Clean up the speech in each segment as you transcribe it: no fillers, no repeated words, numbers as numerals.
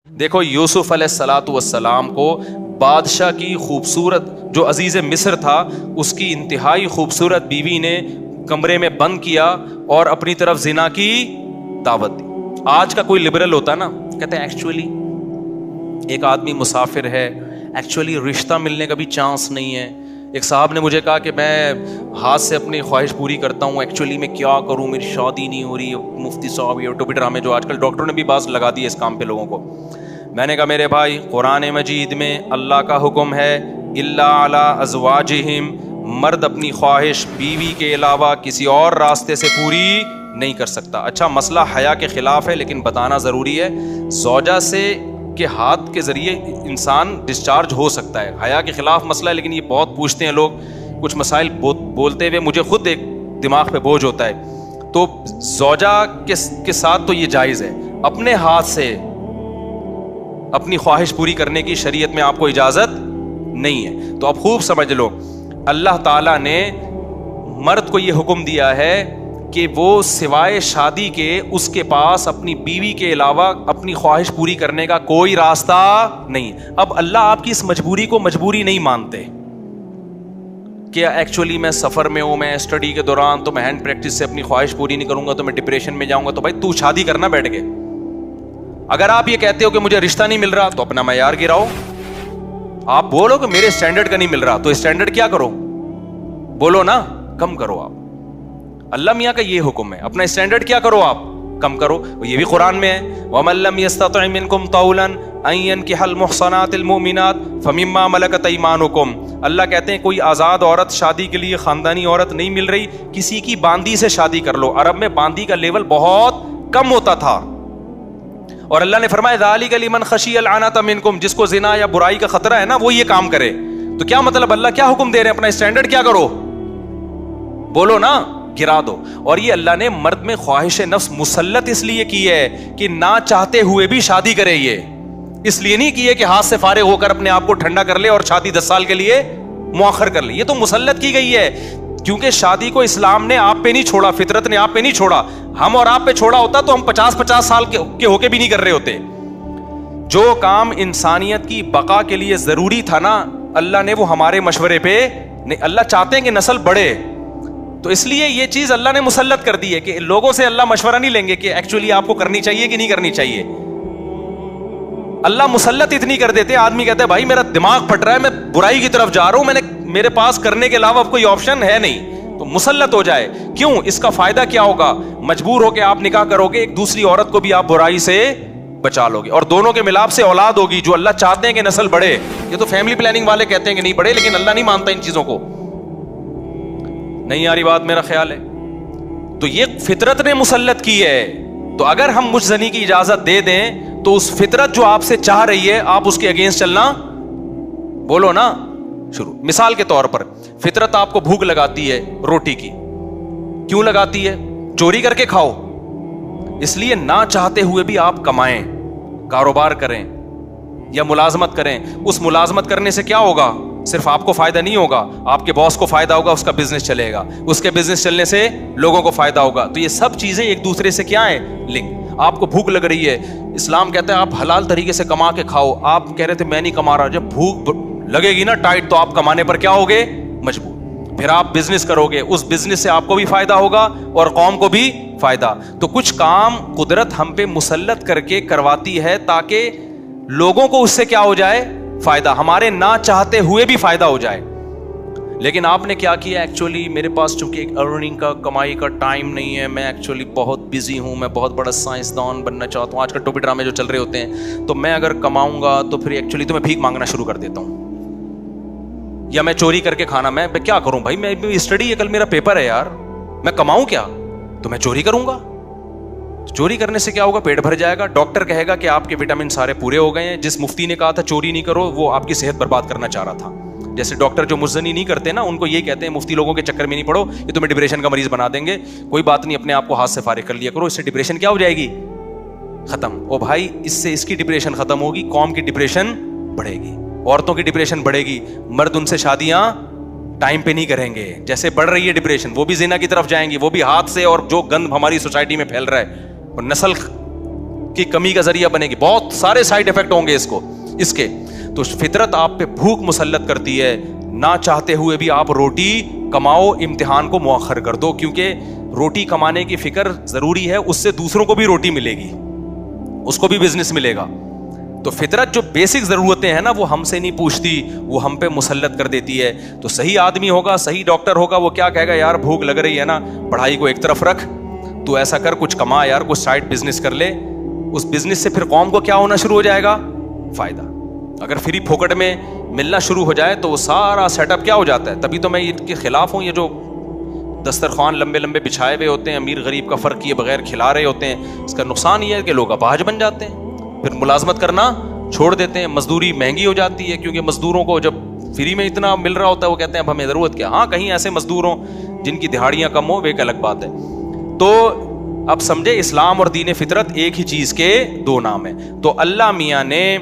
دیکھو یوسف علیہ الصلوۃ والسلام کو بادشاہ کی خوبصورت جو عزیز مصر تھا اس کی انتہائی خوبصورت بیوی نے کمرے میں بند کیا اور اپنی طرف زنا کی دعوت دی. آج کا کوئی لبرل ہوتا نا کہتے ہیں ایکچولی ایک آدمی مسافر ہے, ایکچولی رشتہ ملنے کا بھی چانس نہیں ہے. ایک صاحب نے مجھے کہا کہ میں ہاتھ سے اپنی خواہش پوری کرتا ہوں, ایکچولی میں کیا کروں, میری شادی نہیں ہو رہی. مفتی صاحب یہ ٹوپی ڈرامے جو آج کل ڈاکٹروں نے بھی باز لگا دی ہے اس کام پہ لوگوں کو. میں نے کہا میرے بھائی قرآن مجید میں اللہ کا حکم ہے الا علی ازواجہم, مرد اپنی خواہش بیوی کے علاوہ کسی اور راستے سے پوری نہیں کر سکتا. اچھا مسئلہ حیا کے خلاف ہے لیکن بتانا ضروری ہے, زوجہ سے کے ہاتھ کے ذریعے انسان ڈسچارج ہو سکتا ہے. حیا کے خلاف مسئلہ ہے لیکن یہ بہت پوچھتے ہیں لوگ, کچھ مسائل بولتے ہوئے مجھے خود ایک دماغ پہ بوجھ ہوتا ہے. تو زوجہ کے ساتھ تو یہ جائز ہے, اپنے ہاتھ سے اپنی خواہش پوری کرنے کی شریعت میں آپ کو اجازت نہیں ہے. تو اب خوب سمجھ لو, اللہ تعالیٰ نے مرد کو یہ حکم دیا ہے کہ وہ سوائے شادی کے اس کے پاس اپنی بیوی کے علاوہ اپنی خواہش پوری کرنے کا کوئی راستہ نہیں. اب اللہ آپ کی اس مجبوری کو مجبوری نہیں مانتے کہ ایکچولی میں سفر میں ہوں, میں اسٹڈی کے دوران تو میں ہینڈ پریکٹس سے اپنی خواہش پوری نہیں کروں گا تو میں ڈپریشن میں جاؤں گا. تو بھائی تو شادی کرنا بیٹھ کے. اگر آپ یہ کہتے ہو کہ مجھے رشتہ نہیں مل رہا تو اپنا معیار گراؤ. آپ بولو کہ میرے اسٹینڈرڈ کا نہیں مل رہا تو اسٹینڈرڈ کیا کرو, بولو نا کم کرو. آپ اللہ میاں کا یہ حکم ہے, اپنا اسٹینڈرڈ کیا کرو, آپ کم کرو. یہ بھی قرآن میں ہے وَمَن لَّمْ يَسْتَطِعْ مِنكُمْ طَوْلًا أَن يَنكِحَ الْمُحْصَنَاتِ الْمُؤْمِنَاتِ فَمِمَّا مَلَكَتْ أَيْمَانُكُمْ. اللہ کہتے ہیں کوئی آزاد عورت شادی کے لیے خاندانی عورت نہیں مل رہی, کسی کی باندی سے شادی کر لو. عرب میں باندی کا لیول بہت کم ہوتا تھا اور اللہ نے فرمایا ذَلِكَ لِمَنْ خَشِيَ الْعَنَةَ مِنكُمْ, جس کو زنا یا برائی کا خطرہ ہے نا وہ یہ کام کرے. تو کیا مطلب اللہ کیا حکم دے رہے ہیں, اپنا اسٹینڈرڈ کیا کرو, بولو نا گرا دو. اور یہ اللہ نے مرد میں خواہش نفس مسلط اس لیے کی ہے کہ نہ چاہتے ہوئے بھی شادی کرے. یہ اس لیے نہیں کی ہے کہ ہاتھ سے فارغ ہو کر اپنے آپ کو ٹھنڈا کر لے اور شادی 10 سال کے لیے مؤخر کر لے. یہ تو مسلط کی گئی ہے کیونکہ شادی کو اسلام نے آپ پہ نہیں چھوڑا, فطرت نے آپ پہ نہیں چھوڑا. ہم اور آپ پہ چھوڑا ہوتا تو ہم 50 سال کے ہو کے بھی نہیں کر رہے ہوتے. جو کام انسانیت کی بقا کے لیے ضروری تھا نا اللہ نے وہ ہمارے مشورے پہ نہیں. اللہ چاہتے ہیں کہ نسل بڑھے تو اس لیے یہ چیز اللہ نے مسلط کر دی ہے کہ لوگوں سے اللہ مشورہ نہیں لیں گے کہ ایکچولی آپ کو کرنی چاہیے کہ نہیں کرنی چاہیے. اللہ مسلط اتنی کر دیتے, آدمی کہتا ہے بھائی میرا دماغ پھٹ رہا ہے, میں برائی کی طرف جا رہا ہوں, میرے پاس کرنے کے علاوہ کوئی آپشن ہے نہیں, تو مسلط ہو جائے. کیوں, اس کا فائدہ کیا ہوگا, مجبور ہو کے آپ نکاح کرو گے, ایک دوسری عورت کو بھی آپ برائی سے بچا لو گے اور دونوں کے ملاپ سے اولاد ہوگی جو اللہ چاہتے ہیں کہ نسل بڑھے. یہ تو فیملی پلاننگ والے کہتے ہیں کہ نہیں بڑھے لیکن اللہ نہیں مانتا ان چیزوں کو. نہیں آ رہی بات میرا خیال ہے. تو یہ فطرت نے مسلط کی ہے. تو اگر ہم مجھ زنی کی اجازت دے دیں تو اس فطرت جو آپ سے چاہ رہی ہے آپ اس کے اگینسٹ چلنا, بولو نا شروع. مثال کے طور پر فطرت آپ کو بھوک لگاتی ہے روٹی کی, کیوں لگاتی ہے, چوری کر کے کھاؤ. اس لیے نہ چاہتے ہوئے بھی آپ کمائیں, کاروبار کریں یا ملازمت کریں. اس ملازمت کرنے سے کیا ہوگا, صرف آپ کو فائدہ نہیں ہوگا, آپ کے باس کو فائدہ ہوگا, اس کا بزنس چلے گا, اس کے بزنس چلنے سے لوگوں کو فائدہ ہوگا. تو یہ سب چیزیں ایک دوسرے سے کیا ہیں, لنک. آپ کو بھوک لگ رہی ہے, اسلام کہتا ہے آپ حلال طریقے سے کما کے کھاؤ. آپ کہہ رہے تھے میں نہیں کما رہا, جب بھوک لگے گی نا ٹائٹ تو آپ کمانے پر کیا ہوگے, مجبور. پھر آپ بزنس کرو گے, اس بزنس سے آپ کو بھی فائدہ ہوگا اور قوم کو بھی فائدہ. تو کچھ کام قدرت ہم پہ مسلط کر کے کرواتی ہے تاکہ لوگوں کو اس سے کیا ہو جائے, فائدہ, ہمارے نہ چاہتے ہوئے بھی فائدہ ہو جائے. لیکن آپ نے کیا کیا, ایکچولی میرے پاس چونکہ ایک ارننگ کا کمائی کا ٹائم نہیں ہے, میں ایکچولی بہت بزی ہوں, میں بہت بڑا سائنسدان بننا چاہتا ہوں. آج کل ٹوپی ڈرامے جو چل رہے ہوتے ہیں, تو میں اگر کماؤں گا تو پھر ایکچولی تو میں بھیک مانگنا شروع کر دیتا ہوں یا میں چوری کر کے کھانا. میں کیا کروں بھائی, میں اسٹڈی ہے, کل میرا پیپر ہے یار, میں کماؤں کیا, تو میں چوری کروں گا. چوری کرنے سے کیا ہوگا, پیٹ بھر جائے گا. ڈاکٹر کہے گا کہ آپ کے وٹامن سارے پورے ہو گئے ہیں. جس مفتی نے کہا تھا چوری نہیں کرو وہ آپ کی صحت برباد کرنا چاہ رہا تھا. جیسے ڈاکٹر جو مزنی نہیں کرتے نا ان کو یہ کہتے ہیں مفتی لوگوں کے چکر میں نہیں پڑو, یہ تمہیں ڈپریشن کا مریض بنا دیں گے. کوئی بات نہیں, اپنے آپ کو ہاتھ سے فارغ کر لیا کرو, اس سے ڈپریشن کیا ہو جائے گی, ختم. او بھائی اس سے اس کی ڈپریشن ختم ہوگی, قوم کی ڈپریشن بڑھے گی, عورتوں کی ڈپریشن بڑھے گی, مرد ان سے شادیاں ٹائم پہ نہیں کریں گے. جیسے بڑھ رہی ہے ڈپریشن وہ بھی زنا کی طرف جائیں گی, وہ بھی ہاتھ سے, اور جو گند ہماری سوسائٹی میں پھیل رہا ہے اور نسل کی کمی کا ذریعہ بنے گی, بہت سارے سائیڈ افیکٹ ہوں گے اس کے. تو فطرت آپ پہ بھوک مسلط کرتی ہے, نہ چاہتے ہوئے بھی آپ روٹی کماؤ, امتحان کو مؤخر کر دو, کیونکہ روٹی کمانے کی فکر ضروری ہے, اس سے دوسروں کو بھی روٹی ملے گی, اس کو بھی بزنس ملے گا. تو فطرت جو بیسک ضرورتیں ہیں نا وہ ہم سے نہیں پوچھتی, وہ ہم پہ مسلط کر دیتی ہے. تو صحیح آدمی ہوگا, صحیح ڈاکٹر ہوگا, وہ کیا کہے گا, یار بھوک لگ رہی ہے نا, پڑھائی کو ایک طرف رکھ, تو ایسا کر کچھ کما یار, کچھ سائڈ بزنس کر لے. اس بزنس سے پھر قوم کو کیا ہونا شروع ہو جائے گا, فائدہ. اگر فری پھوکٹ میں ملنا شروع ہو جائے تو وہ سارا سیٹ اپ کیا ہو جاتا ہے. تبھی تو میں ان کے خلاف ہوں, یہ جو دسترخوان لمبے لمبے بچھائے ہوئے ہوتے ہیں, امیر غریب کا فرق کیے بغیر کھلا رہے ہوتے ہیں. اس کا نقصان یہ ہے کہ لوگ اپاہج بن جاتے ہیں, پھر ملازمت کرنا چھوڑ دیتے ہیں, مزدوری مہنگی ہو جاتی ہے, کیونکہ مزدوروں کو جب فری میں اتنا مل رہا ہوتا ہے وہ کہتے ہیں اب ہمیں ضرورت کیا. ہاں کہیں ایسے مزدور ہوں جن کی دہاڑیاں کم ہوں, وہ ایک الگ بات ہے. تو اب سمجھے اسلام اور دین فطرت ایک ہی چیز کے دو نام ہیں. تو اللہ میاں نے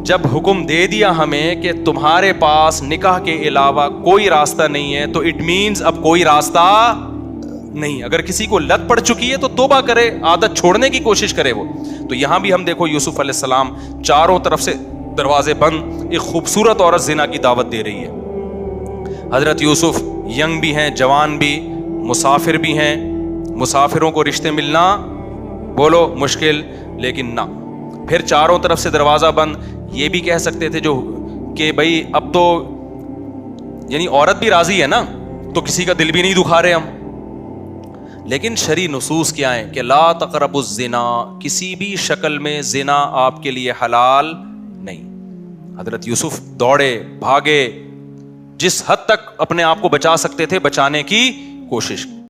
جب حکم دے دیا ہمیں کہ تمہارے پاس نکاح کے علاوہ کوئی راستہ نہیں ہے, تو اٹ مینز اب کوئی راستہ نہیں. اگر کسی کو لت پڑ چکی ہے تو توبہ کرے, عادت چھوڑنے کی کوشش کرے وہ. تو یہاں بھی ہم دیکھو یوسف علیہ السلام چاروں طرف سے دروازے بند, ایک خوبصورت عورت زنا کی دعوت دے رہی ہے. حضرت یوسف ینگ بھی ہیں, جوان بھی, مسافر بھی ہیں, مسافروں کو رشتے ملنا بولو مشکل, لیکن نہ, پھر چاروں طرف سے دروازہ بند. یہ بھی کہہ سکتے تھے جو کہ بھائی اب تو یعنی عورت بھی راضی ہے نا, تو کسی کا دل بھی نہیں دکھا رہے ہم. لیکن شرعی نصوص کیا ہیں کہ لا تقربوا الزنا, کسی بھی شکل میں زنا آپ کے لیے حلال نہیں. حضرت یوسف دوڑے بھاگے, جس حد تک اپنے آپ کو بچا سکتے تھے بچانے کی کوشش.